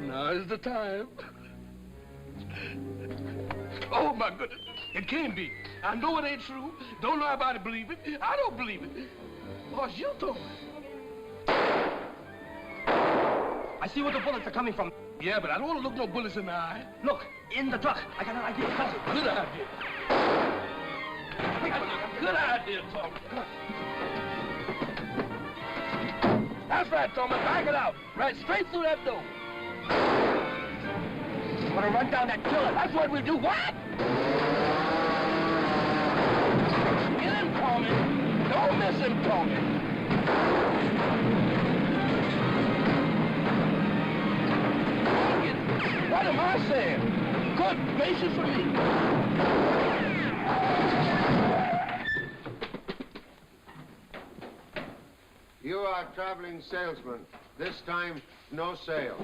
Now's the time. Oh, my goodness. It can't be. I know it ain't true. Don't nobody believe it. I don't believe it. Boss, you told me. I see where the bullets are coming from. Yeah, but I don't want to look no bullets in the eye. Look, in the truck. I got an idea. Good idea. Good idea, Thomas. That's right, Thomas. Back it out. Right straight through that door. Want to run down that killer? That's what we do. What? Get him, Thomas. Don't miss him, Thomas. What am I saying? Good gracious for me. You are traveling salesman. This time, no sale.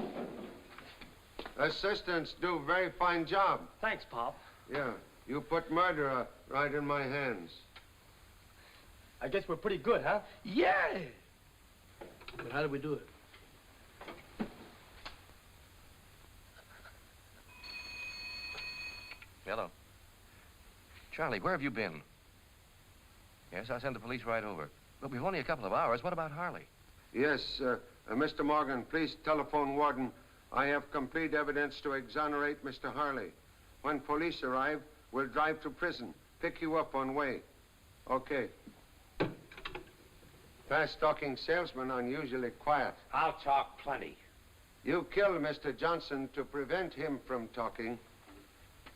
Assistants do very fine job. Thanks, Pop. Yeah, you put murderer right in my hands. I guess we're pretty good, huh? Yeah. But how do we do it? Hello. Charlie, where have you been? Yes, I'll send the police right over. But we've only a couple of hours. What about Harley? Yes, Mr. Morgan, please telephone Warden. I have complete evidence to exonerate Mr. Harley. When police arrive, we'll drive to prison, pick you up on way. Okay. Fast-talking salesmen are usually quiet. I'll talk plenty. You killed Mr. Johnson to prevent him from talking.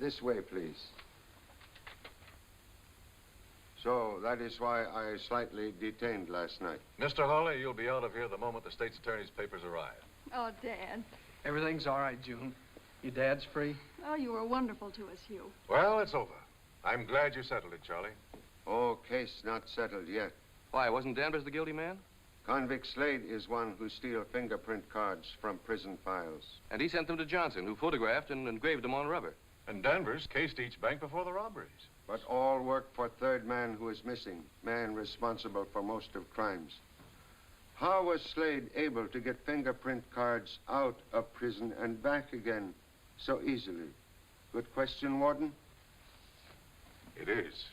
This way, please. So that is why I slightly detained last night. Mr. Harley, you'll be out of here the moment the state's attorney's papers arrive. Oh, Dad. Everything's all right, June. Your dad's free? Oh, you were wonderful to us, Hugh. Well, it's over. I'm glad you settled it, Charlie. Oh, case not settled yet. Why, wasn't Danvers the guilty man? Convict Slade is one who steals fingerprint cards from prison files. And he sent them to Johnson, who photographed and engraved them on rubber. And Danvers cased each bank before the robberies. But all work for third man who is missing, man responsible for most of crimes. How was Slade able to get fingerprint cards out of prison and back again so easily? Good question, Warden. It is.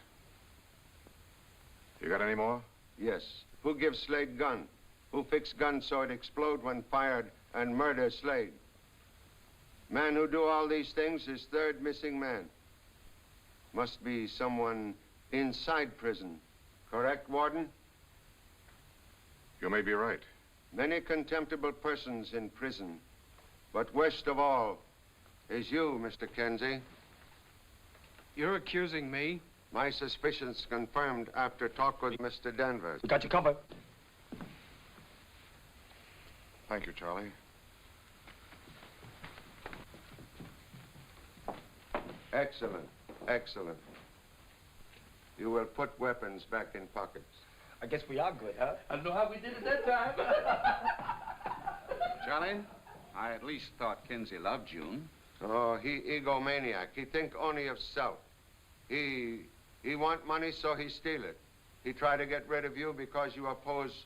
You got any more? Yes. Who gives Slade gun? Who fix gun so it explode when fired and murder Slade? Man who do all these things is third missing man. Must be someone inside prison. Correct, Warden? You may be right. Many contemptible persons in prison. But worst of all is you, Mr. Kenzie. You're accusing me? My suspicions confirmed after talk with Mr. Danvers. We got you covered. Thank you, Charlie. Excellent, excellent. You will put weapons back in pockets. I guess we are good, huh? I know how we did it that time. Charlie, I at least thought Kinsey loved June. Oh, he egomaniac. He think only of self. He want money, so he steal it. He try to get rid of you because you oppose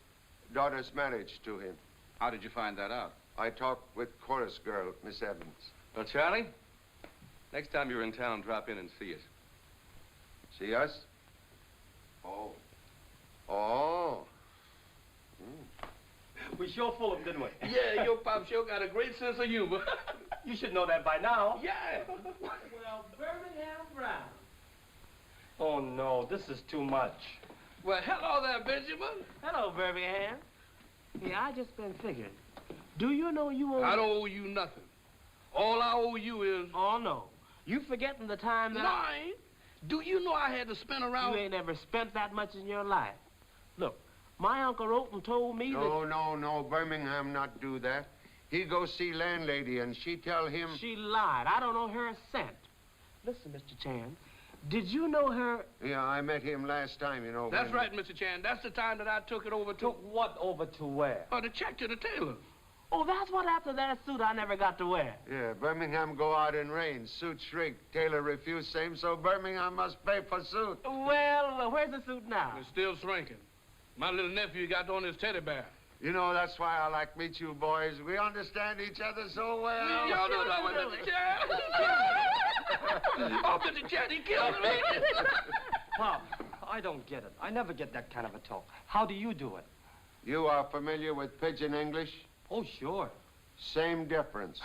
daughter's marriage to him. How did you find that out? I talked with chorus girl, Miss Evans. Well, Charlie, next time you're in town, drop in and see us. See us? Oh. Oh. We sure fooled him, didn't we? Yeah, your pop sure got a great sense of humor. You should know that by now. Yeah. Well, Birmingham Brown. Oh, no, this is too much. Well, hello there, Benjamin. Hello, Birmingham. Yeah, I just been figuring. Do you know you owe... I don't owe you nothing. All I owe you is... Oh, no. You forgetting the time that No, I ain't. Do you know I had to spend around... You ain't ever spent that much in your life. Look, my Uncle wrote and told me that... No, Birmingham not do that. He go see landlady and she tell him... She lied. I don't know her a cent. Listen, Mr. Chan, did you know her... Yeah, I met him last time, you know. That's right, Mr. Chan. That's the time that I took it over to... Took what over to where? Oh, the check to the tailor. Oh, that's what after that suit I never got to wear. Yeah, Birmingham go out in rain. Suit shrink. Tailor refuse same, so Birmingham must pay for suit. Well, where's the suit now? It's still shrinking. My little nephew got on his teddy bear. You know, that's why I like meet you boys. We understand each other so well. Y'all know that with Mr. Chan. Oh, Mr. Chan, he killed me. Pop, I don't get it. I never get that kind of a talk. How do you do it? You are familiar with pidgin English? Oh, sure. Same difference.